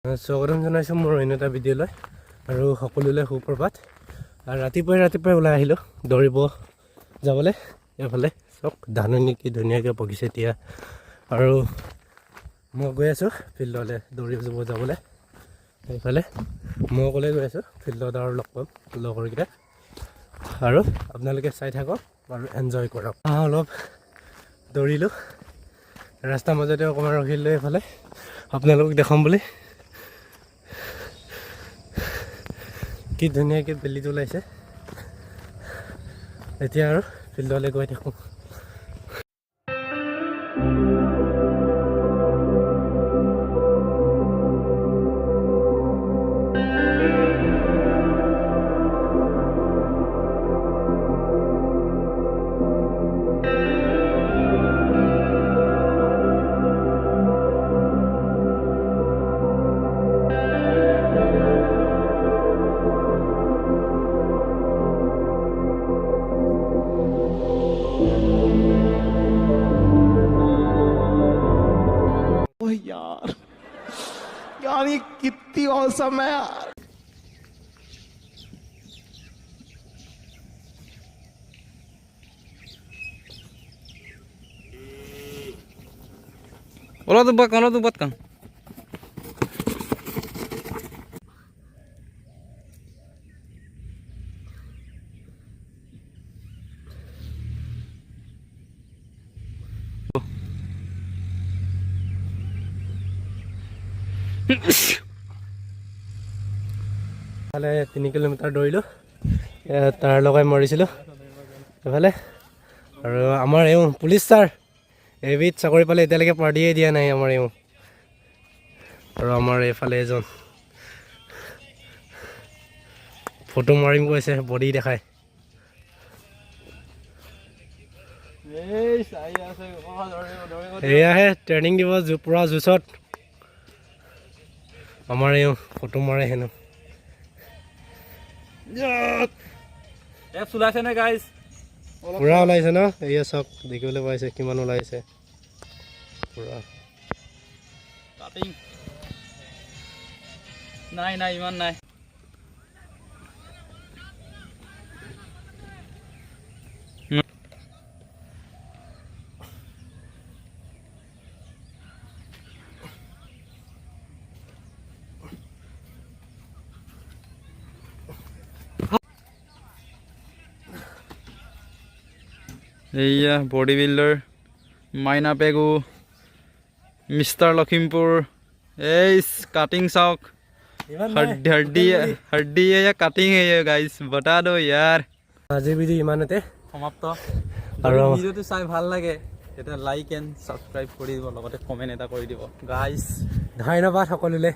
স্বাগতম জনাইছোঁ মোৰ অন্য এটা ভিডিঅ'লৈ আৰু সকলোলৈ সুপ্ৰভাত। আৰু ৰাতিপুৱাই ওলাই আহিলোঁ দৌৰিব যাবলৈ। এইফালে চব ধাননি কি ধুনীয়াকৈ বগিছে এতিয়া। আৰু মই গৈ আছোঁ ফিল্ডলৈ দৌৰিব যাবলৈ। এইফালে মই অকলে গৈ আছোঁ ফিল্ডত আৰু লগ পাম লগৰকেইটা। আৰু আপোনালোকে চাই থাকক আৰু এনজয় কৰক। অলপ দৌৰিলোঁ, ৰাস্তাৰ মাজতে অকণমান ৰখিলোঁ এইফালে আপোনালোকক দেখাম বুলি। কি ধুনীয়াকৈ বেলিটো ওলাইছে। এতিয়া আৰু ফিল্ডলৈ গৈ থাকোঁ। यार ये कितनी औसम है यार। Olah tuh buat kan. এইফালে 3 কিলোমিটাৰ দৌৰিলোঁ, তাৰ লগাই মৰিছিলোঁ এইফালে। আৰু আমাৰ এওঁ পুলিচ ছাৰ এবিধ চাকৰি পালে এতিয়ালৈকে পাৰ্টিয়ে দিয়া নাই আমাৰ এওঁ। আৰু আমাৰ এইফালে এজন ফটো মাৰিম কৈছে, বডি দেখায়। এয়াহে ট্ৰেইনিং দিব পুৰা জুচত। আমাৰ এওঁ ফটো মাৰে হেনো। ওলাইছে নে গাইজ? পুৰা ওলাইছে ন? এয়া চাওক, দেখিবলৈ পাইছে কিমান ওলাইছে পুৰা। কাটিং নাই ইমান নাই। এইয়া বডি বিল্ডাৰ মাইনা পেগু, মিষ্টাৰ লখিমপুৰ। এই কাটিং চাওক, हड्डी है या कटिंग है ये गाइस, बता दो यार। আজিৰ ভিডিঅ' ইমানতে সমাপ্ত। আৰু ভিডিঅ'টো চাই ভাল লাগে তেতিয়া লাইক এণ্ড ছাবস্ক্ৰাইব কৰি দিব, লগতে কমেণ্ট এটা কৰি দিব গাইস। ধন্যবাদ সকলোলৈ।